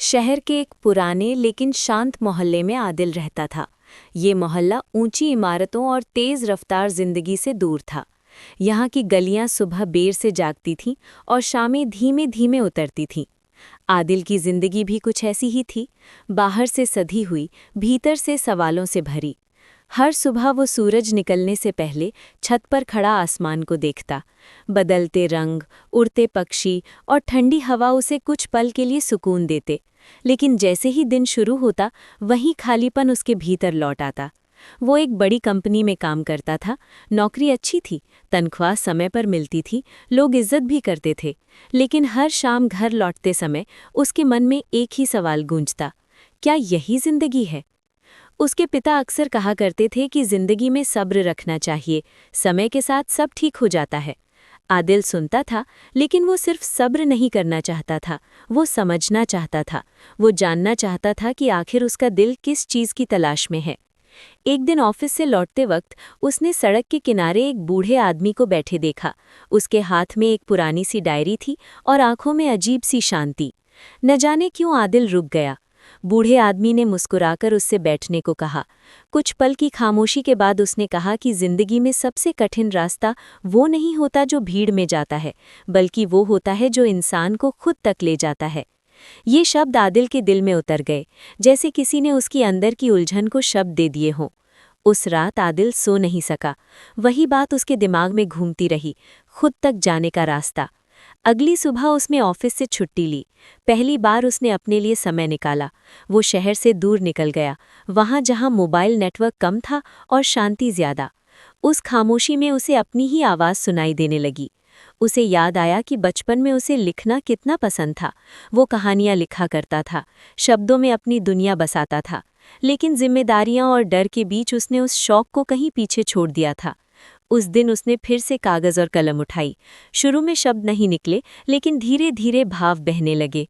शहर के एक पुराने लेकिन शांत मोहल्ले में आदिल रहता था। ये मोहल्ला ऊंची इमारतों और तेज रफ्तार जिंदगी से दूर था। यहाँ की गलियां सुबह देर से जागती थीं और शामें धीमे धीमे उतरती थीं। आदिल की जिंदगी भी कुछ ऐसी ही थी, बाहर से सधी हुई, भीतर से सवालों से भरी। हर सुबह वो सूरज निकलने से पहले छत पर खड़ा आसमान को देखता। बदलते रंग, उड़ते पक्षी और ठंडी हवा उसे कुछ पल के लिए सुकून देते। लेकिन जैसे ही दिन शुरू होता, वहीं खालीपन उसके भीतर लौट आता। वो एक बड़ी कंपनी में काम करता था। नौकरी अच्छी थी, तनख्वाह समय पर मिलती थी, लोग इज्जत भी करते थे। लेकिन हर शाम घर लौटते समय उसके मन में एक ही सवाल गूंजता, क्या यही जिंदगी है? उसके पिता अक्सर कहा करते थे कि जिंदगी में सब्र रखना चाहिए, समय के साथ सब ठीक हो जाता है। आदिल सुनता था, लेकिन वो सिर्फ सब्र नहीं करना चाहता था, वो समझना चाहता था। वो जानना चाहता था कि आखिर उसका दिल किस चीज़ की तलाश में है। एक दिन ऑफिस से लौटते वक्त उसने सड़क के किनारे एक बूढ़े आदमी को बैठे देखा। उसके हाथ में एक पुरानी सी डायरी थी और आंखों में अजीब सी शांति। न जाने क्यों आदिल रुक गया। बूढ़े आदमी ने मुस्कुराकर उससे बैठने को कहा। कुछ पल की खामोशी के बाद उसने कहा कि जिंदगी में सबसे कठिन रास्ता वो नहीं होता जो भीड़ में जाता है, बल्कि वो होता है जो इंसान को खुद तक ले जाता है। ये शब्द आदिल के दिल में उतर गए, जैसे किसी ने उसकी अंदर की उलझन को शब्द दे दिए हों। उस रात आदिल सो नहीं सका। वही बात उसके दिमाग में घूमती रही, खुद तक जाने का रास्ता। अगली सुबह उसने ऑफिस से छुट्टी ली। पहली बार उसने अपने लिए समय निकाला। वो शहर से दूर निकल गया, वहां जहां मोबाइल नेटवर्क कम था और शांति ज्यादा। उस खामोशी में उसे अपनी ही आवाज़ सुनाई देने लगी। उसे याद आया कि बचपन में उसे लिखना कितना पसंद था। वो कहानियां लिखा करता था, शब्दों में अपनी दुनिया बसाता था। लेकिन जिम्मेदारियां और डर के बीच उसने उस शौक को कहीं पीछे छोड़ दिया था। उस दिन उसने फिर से कागज और कलम उठाई। शुरू में शब्द नहीं निकले, लेकिन धीरे धीरे भाव बहने लगे।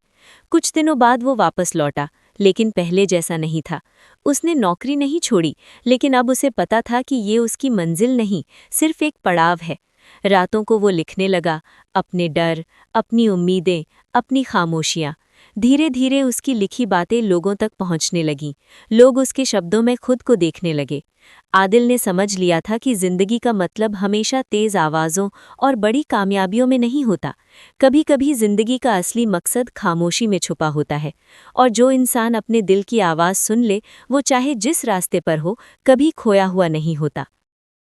कुछ दिनों बाद वो वापस लौटा, लेकिन पहले जैसा नहीं था। उसने नौकरी नहीं छोड़ी, लेकिन अब उसे पता था कि ये उसकी मंजिल नहीं, सिर्फ एक पड़ाव है। रातों को वो लिखने लगा, अपने डर, अपनी उम्मीदें, अपनी खामोशियां। धीरे धीरे उसकी लिखी बातें लोगों तक पहुंचने लगीं। लोग उसके शब्दों में खुद को देखने लगे। आदिल ने समझ लिया था कि जिंदगी का मतलब हमेशा तेज आवाज़ों और बड़ी कामयाबियों में नहीं होता। कभी कभी जिंदगी का असली मकसद खामोशी में छुपा होता है। और जो इंसान अपने दिल की आवाज़ सुन ले, वो चाहे जिस रास्ते पर हो, कभी खोया हुआ नहीं होता।